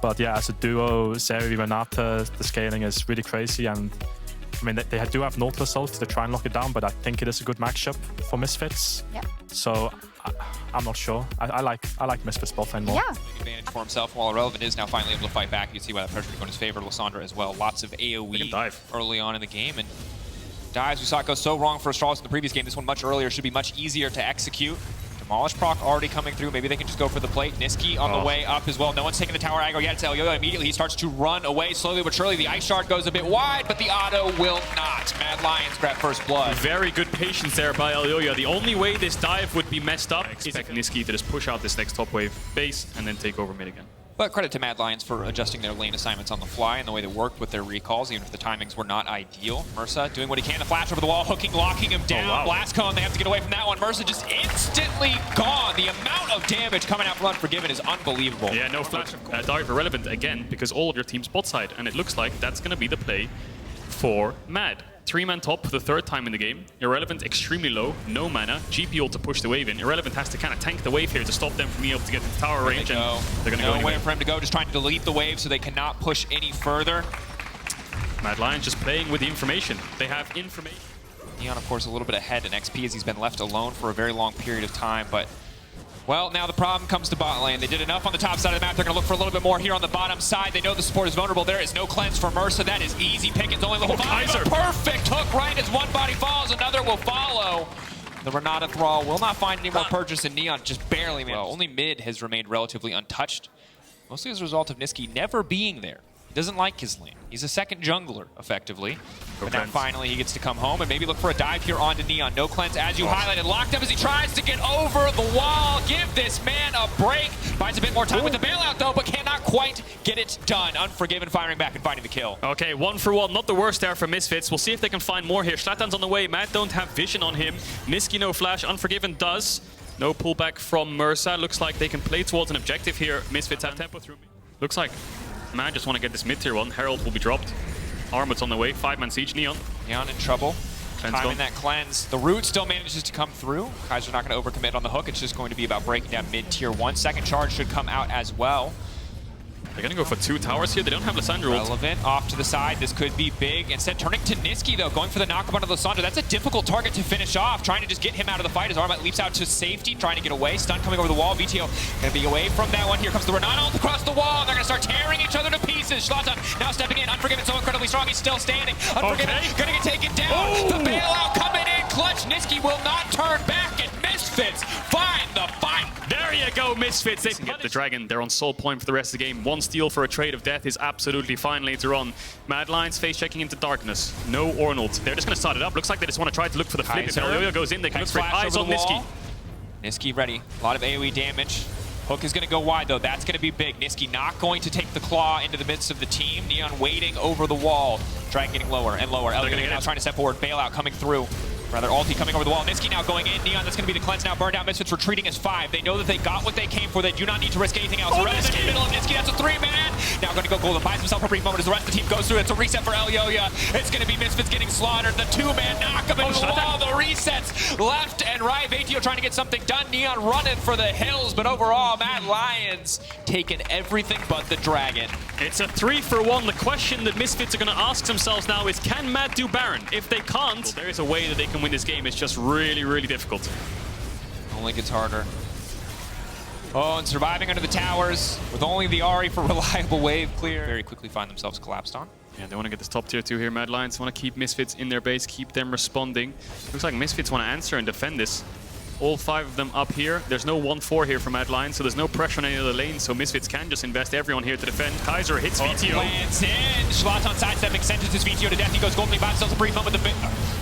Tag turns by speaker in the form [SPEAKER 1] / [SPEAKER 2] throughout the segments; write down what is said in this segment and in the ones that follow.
[SPEAKER 1] But yeah, as a duo, Zeri, Renata, the scaling is really crazy. And I mean, they do have Nautilus ult to try and lock it down, but I think it is a good matchup for Misfits.
[SPEAKER 2] Yeah.
[SPEAKER 1] So I'm not sure. I like Misfits bot lane more.
[SPEAKER 2] Yeah.
[SPEAKER 3] Big advantage for himself, while Irrelevant is now finally able to fight back. You can see why that pressure is going in his favor. Lissandra as well. Lots of AoE early on in the game. And dives, we saw it go so wrong for Astralis in the previous game. This one much earlier, should be much easier to execute. Demolish proc already coming through. Maybe they can just go for the plate. Nisqy on the way up as well. No one's taking the tower aggro yet. It's Elyoya. Immediately he starts to run away slowly but surely. The Ice Shard goes a bit wide, but the auto will not. Mad Lions grab first blood.
[SPEAKER 4] Very good patience there by Elyoya. The only way this dive would be messed up is expect Nisqy to just push out this next top wave base and then take over mid again.
[SPEAKER 3] But credit to Mad Lions for adjusting their lane assignments on the fly and the way they worked with their recalls, even if the timings were not ideal. Mersa doing what he can to flash over the wall, hooking, locking him down.
[SPEAKER 4] Oh, wow.
[SPEAKER 3] Blast cone, they have to get away from that one. Mersa just instantly gone. The amount of damage coming out from Unforgiven is unbelievable.
[SPEAKER 4] Yeah, no flash dive irrelevant again because all of your team's bot side, and it looks like that's going to be the play for Mad. 3-man top for the third time in the game. Irrelevant extremely low, no mana. GP ult to push the wave in. Irrelevant has to kind of tank the wave here to stop them from being able to get to the tower range. And they're going to go
[SPEAKER 3] nowhere for him to go, just trying to delete the wave so they cannot push any further.
[SPEAKER 4] Mad Lions just playing with the information. They have information.
[SPEAKER 3] Neon, of course, a little bit ahead in XP as he's been left alone for a very long period of time, but well, now the problem comes to bot lane. They did enough on the top side of the map. They're going to look for a little bit more here on the bottom side. They know the support is vulnerable. There is no cleanse for Mersa. That is easy pickings. Only level 5.
[SPEAKER 4] Kaiser.
[SPEAKER 3] Perfect hook right as one body falls. Another will follow. The Renata Thrall will not find any more purchase, and Neon just barely managed. Well, only mid has remained relatively untouched, mostly as a result of Nisqy never being there. He doesn't like his lane. He's a second jungler, effectively. But now finally he gets to come home and maybe look for a dive here onto Neon. No cleanse, as you highlighted. Locked up as he tries to get over the wall. Give this man a break. Buys a bit more time with the bailout, though, but cannot quite get it done. Unforgiven firing back and finding the kill.
[SPEAKER 4] Okay, 1 for 1. Not the worst there for Misfits. We'll see if they can find more here. Shlatan's on the way. Mad don't have vision on him. Nisqy no flash. Unforgiven does. No pullback from Mersa. Looks like they can play towards an objective here. Misfits have tempo through. Looks like Mad just want to get this mid-tier one. Herald will be dropped. Armut's on the way. 5-man siege. Neon.
[SPEAKER 3] Neon in trouble.
[SPEAKER 4] Cleanse
[SPEAKER 3] Timing
[SPEAKER 4] gone.
[SPEAKER 3] that cleanse. The root still manages to come through. Kaiser not going to overcommit on the hook. It's just going to be about breaking down mid-tier 1. Second charge should come out as well.
[SPEAKER 4] They're going to go for 2 towers here. They don't have Lissandra ult.
[SPEAKER 3] Relevant off to the side. This could be big. Instead, turning to Nisqy, though, going for the knockup onto Lissandra. That's a difficult target to finish off. Trying to just get him out of the fight as Armut leaps out to safety, trying to get away. Stun coming over the wall. Vetheo going to be away from that one. Here comes the Renata ult across the wall. They're going to start tearing each other to pieces. Shlatan now stepping in. Unforgiven so incredibly strong. He's still standing. Unforgiven going to get taken down. The bailout coming in clutch. Nisqy will not turn back, and Misfits find the fight.
[SPEAKER 4] There you go, Misfits. They can get the dragon. They're on soul point for the rest of the game. 1 steal for a trade of death is absolutely fine later on. Mad Lions face checking into darkness. No Ornn ult. They're just going to start it up. Looks like they just want to try to look for the flip. If Elyoya goes in, they can look for it. Eyes on Nisqy.
[SPEAKER 3] Nisqy ready. A lot of AoE damage. Hook is going to go wide, though. That's going to be big. Nisqy not going to take the claw into the midst of the team. Neon waiting over the wall. Dragon getting lower and lower. Elyoya now trying to step forward. Bailout coming through. Rather, ulti coming over the wall. Nisqy now going in. Neon, that's going to be the cleanse now. Burned out. Misfits retreating as 5. They know that they got what they came for. They do not need to risk anything else. Relevant in the middle of Nisqy. That's a 3-man. Now going to go golden. Buys himself a brief moment as the rest of the team goes through. It's a reset for Elyoya. It's going to be Misfits getting slaughtered. The 2-man knock him into the wall. The resets left and right. Vetheo trying to get something done. Neon running for the hills. But overall, Mad Lions taking everything but the dragon.
[SPEAKER 4] It's a 3 for 1. The question that Misfits are going to ask themselves now is, can Mad do Baron? If they can't, there is a way that they can win this game. It's just really, really difficult.
[SPEAKER 3] Only gets harder. Oh, and surviving under the towers with only the Ahri for reliable wave clear. Very quickly find themselves collapsed on.
[SPEAKER 4] Yeah, they want to get this top tier 2 here. Mad Lions want to keep Misfits in their base, keep them responding. Looks like Misfits want to answer and defend this. All 5 of them up here. There's no 1-4 here for Mad Lions, so there's no pressure on any of the lanes, so Misfits can just invest everyone here to defend. Kaiser hits Vetheo.
[SPEAKER 3] Lands in. Shlatan sidestepping, sentences Vetheo to death. He goes golden, buys himself a brief moment with the bit.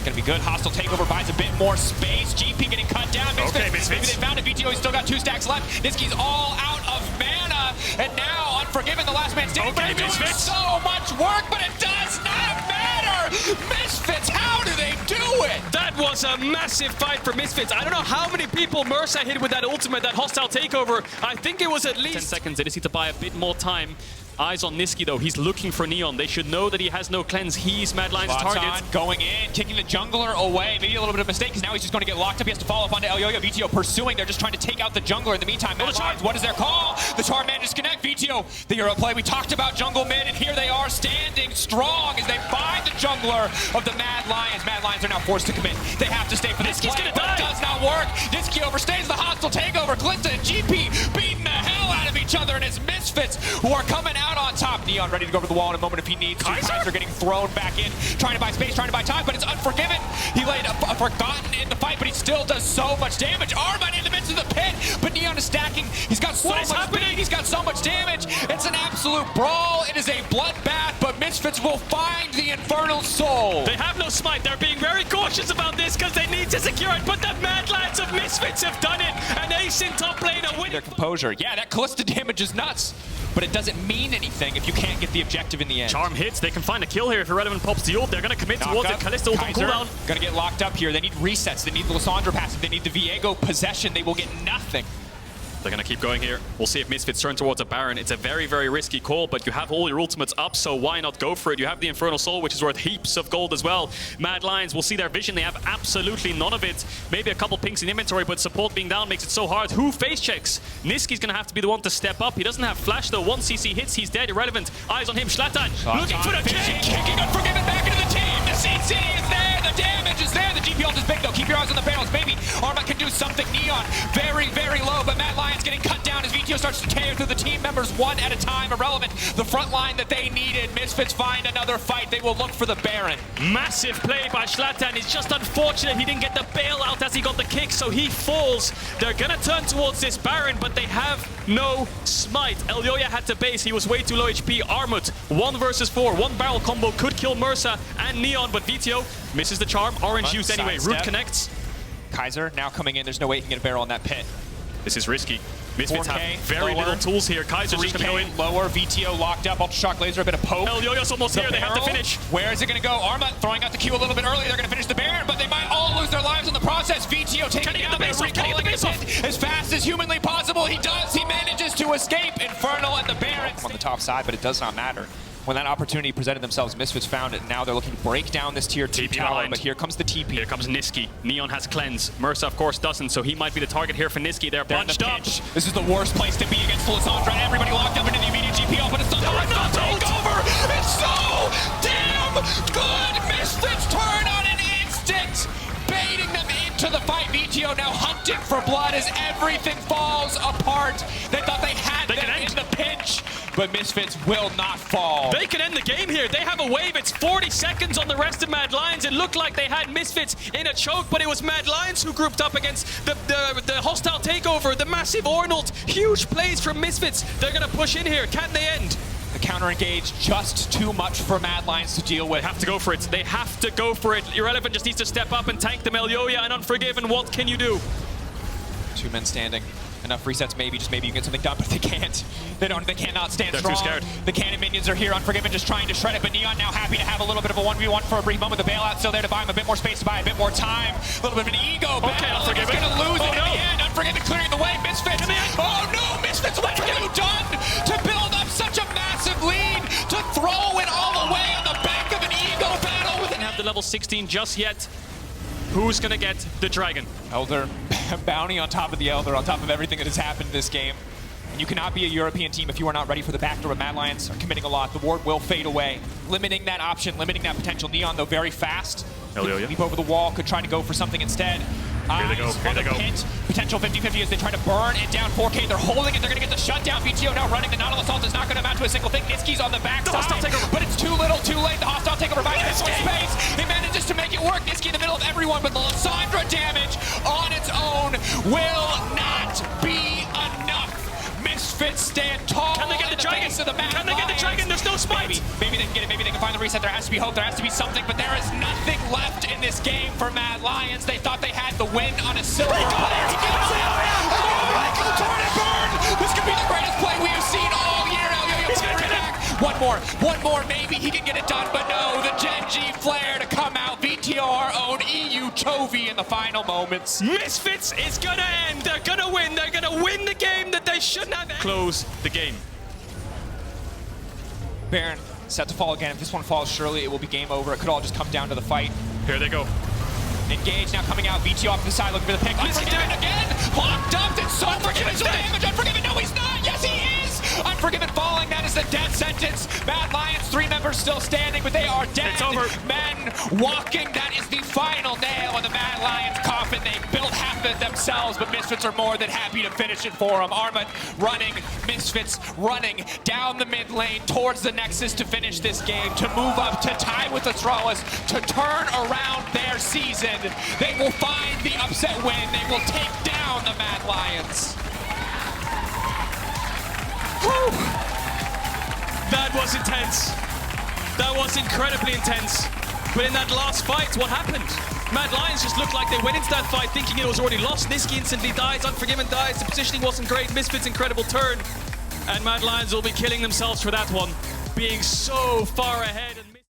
[SPEAKER 3] Gonna be good. Hostile takeover, buys a bit more space. GP getting cut down. Misfits. Maybe they found a Vetheo. He's still got 2 stacks left. Nisqy's all out of mana, and now Unforgiven, the last man standing.
[SPEAKER 4] Okay,
[SPEAKER 3] doing
[SPEAKER 4] Misfits.
[SPEAKER 3] so much work, but it does not matter. Misfits, how do they do it?
[SPEAKER 4] That was a massive fight for Misfits. I don't know how many people Mersa hit with that ultimate, that hostile takeover. I think it was at least 10 seconds. They just need to buy a bit more time. Eyes on Nisqy though. He's looking for Neon. They should know that he has no cleanse. He's Mad Lion's target.
[SPEAKER 3] Going in, kicking the jungler away. Maybe a little bit of a mistake because now he's just going to get locked up. He has to follow up onto Elyoya. Vetheo pursuing. They're just trying to take out the jungler. In the meantime, Mad Lions, what is their call? The charm manages to connect. Vetheo, the Euro play. We talked about jungle mid, and here they are standing strong as they find the jungler of the Mad Lions. Mad Lions are now forced to commit. They have to stay for this
[SPEAKER 4] Nisqy's
[SPEAKER 3] play,
[SPEAKER 4] gonna
[SPEAKER 3] but
[SPEAKER 4] die.
[SPEAKER 3] it does not work. Nisqy overstays the hostile takeover. Kalista and GP beating the hell out of each other, and it's Misfits who are coming out on top. Neon ready to go over the wall in a moment if he needs to. Kaiser getting thrown back in, trying to buy space, trying to buy time, but it's Unforgiven. He laid a forgotten in the fight, but he still does so much damage. Armut in the midst of the pit, but Neon is stacking. He's got so much speed, he's got so much damage. It's an absolute brawl. It is a bloodbath, but Misfits will find the Infernal Soul.
[SPEAKER 4] They have no smite. They're being very cautious about this because they need to secure it, but the Mad Lions of Misfits have done it. An ace in top lane, a win.
[SPEAKER 3] Their composure. Yeah, that Kalista damage is nuts, but it doesn't mean anything if you can't get the objective in the end.
[SPEAKER 4] Charm hits. They can find a kill here if Irrelevant pops the ult. They're going to commit towards it. Kalista ult on cooldown.
[SPEAKER 3] Gonna get locked up here. They need resets. They need the Lissandra passive. They need the Viego possession. They will get nothing.
[SPEAKER 4] They're going to keep going here. We'll see if Misfits turn towards a Baron. It's a very, very risky call, but you have all your ultimates up, so why not go for it? You have the Infernal Soul, which is worth heaps of gold as well. Mad Lions, we'll see their vision. They have absolutely none of it. Maybe a couple pinks in inventory, but support being down makes it so hard. Who face checks? Nisqy's going to have to be the one to step up. He doesn't have flash, though. 1 CC hits, he's dead. Irrelevant. Eyes on him. Shlatan looking for the kick.
[SPEAKER 3] Kicking Unforgiven back into the team. The CC is there. The damage is there. The GP ult is big, though. Keep your eyes on the panels. Maybe Armut can do something. Neon very, very low, but Mad Lions getting cut down as Vetheo starts to tear through the team members one at a time. Irrelevant. The front line that they needed. Misfits find another fight. They will look for the Baron.
[SPEAKER 4] Massive play by Shlatan. It's just unfortunate he didn't get the bailout as he got the kick, so he falls. They're gonna turn towards this Baron, but they have no smite. Elyoya had to base. He was way too low HP. Armut, 1 versus 4. 1 barrel combo could kill Mersa and Neon, but Vetheo misses the charm. Orange juice anyway. Root connects.
[SPEAKER 3] Kaiser now coming in. There's no way he can get a barrel in that pit.
[SPEAKER 4] This is risky. Misfits have very
[SPEAKER 3] lower,
[SPEAKER 4] little tools here. Kaiser's just gonna go in.
[SPEAKER 3] Lower, Vetheo locked up. Ultra Shock Laser, a bit of poke.
[SPEAKER 4] Elyoya's almost here. They have to finish.
[SPEAKER 3] Where is it gonna go? Armut throwing out the Q a little bit early. They're gonna finish the Baron, but they might all lose their lives in the process. Vetheo taking out the base as fast as humanly possible. He does. He manages to escape. Infernal and the Baron on the top side, but it does not matter. When that opportunity presented themselves, Misfits found it. Now they're looking to break down this tier 2 tower, but here comes the TP.
[SPEAKER 4] Here comes Nisqy. Neon has cleanse. Mersa, of course, doesn't, so he might be the target here for Nisqy. They're bunched up.
[SPEAKER 3] This is the worst place to be against Lissandra. Everybody locked up into the immediate GP, but it's not the takeover. It's so damn good. Misfits turn on an instant, baiting them into the fight. Vetheo now hunting for blood as everything falls apart. They thought they had them in the pinch, but Misfits will not fall.
[SPEAKER 4] They can end the game here. They have a wave. It's 40 seconds on the rest of Mad Lions. It looked like they had Misfits in a choke, but it was Mad Lions who grouped up against the hostile takeover, the massive Ornn. Huge plays from Misfits. They're going to push in here. Can they end?
[SPEAKER 3] The counter engage just too much for Mad Lions to deal with.
[SPEAKER 4] They have to go for it. They have to go for it. Irrelevant just needs to step up and tank them. Elyoya and Unforgiven. What can you do?
[SPEAKER 3] 2 men standing. Enough resets, maybe, just maybe you can get something done, but they can't. They cannot stand
[SPEAKER 4] They're
[SPEAKER 3] strong.
[SPEAKER 4] too scared.
[SPEAKER 3] The cannon minions are here. Unforgiven just trying to shred it, but Neon now happy to have a little bit of a 1v1 for a brief moment. The bailout still there to buy him a bit more space, to buy a bit more time. A little bit of an ego battle.
[SPEAKER 4] Unforgiven.
[SPEAKER 3] He's gonna lose it in the end. Unforgiven clearing the way. Misfits. Oh no, Misfits, what have you done to build up such a massive lead, to throw it all away on the back of an ego battle?
[SPEAKER 4] Didn't have the level 16 just yet. Who's gonna get the dragon?
[SPEAKER 3] Elder, bounty on top of the Elder, on top of everything that has happened this game. And you cannot be a European team if you are not ready for the backdoor. Mad Lions are committing a lot. The ward will fade away, limiting that option, limiting that potential. Neon, though, very fast.
[SPEAKER 4] Elyoya.
[SPEAKER 3] Leap over the wall, could try to go for something instead.
[SPEAKER 4] Here they go, here they go.
[SPEAKER 3] Pit. Potential 50-50 as they try to burn it down. 4K, they're holding it, they're gonna get the shutdown. Vetheo now running. The Nautilus ult is not gonna amount to a single thing. Nisqy's on the backside, but it's too little, too late. The hostile takeover buys a bit more space. He manages to make it work. Nisqy in the middle of everyone, but the Lissandra damage on its own will not be enough. Misfits stand tall.
[SPEAKER 4] Can they get the dragon? Can they get the dragon? There's no smite.
[SPEAKER 3] Maybe they can get it. Maybe they can find the reset. There has to be hope. There has to be something, but there is nothing left in this game for Mad Lions. They thought they had the win on a silver platter. This could be the greatest play we have seen all year. He's gonna get back. One more. Maybe he can get it done, but no. The Gen G flare to come out. Vetheo, our own EU Chovy in the final moments.
[SPEAKER 4] Misfits is gonna end. They're gonna win. They're gonna win the game that they shouldn't have. Close the game.
[SPEAKER 3] Baron set to fall again. If this one falls, surely it will be game over. It could all just come down to the fight.
[SPEAKER 4] Here they go.
[SPEAKER 3] Engage now coming out. Vetheo off to the side looking for the pick. Unforgiven again! Locked up! It's so Unforgiven's damage! Unforgiven! No, he's not! Yes, he is! Unforgiven falling. That is the death sentence. Mad Lions, 3 members still standing, but they are dead.
[SPEAKER 4] It's over.
[SPEAKER 3] Men walking. That is the final nail in the Mad Lions coffin. They built half of it themselves, but Misfits are more than happy to finish it for them. Armut running. Misfits running down the mid lane towards the Nexus to finish this game, to move up, to tie with the Thrallas, to turn around their season. They will find the upset win. They will take down the Mad Lions.
[SPEAKER 4] Whew. That was intense. That was incredibly intense. But in that last fight, what happened? Mad Lions just looked like they went into that fight thinking it was already lost. Nisqy instantly dies, Unforgiven dies, the positioning wasn't great, Misfits incredible turn. And Mad Lions will be killing themselves for that one, being so far ahead.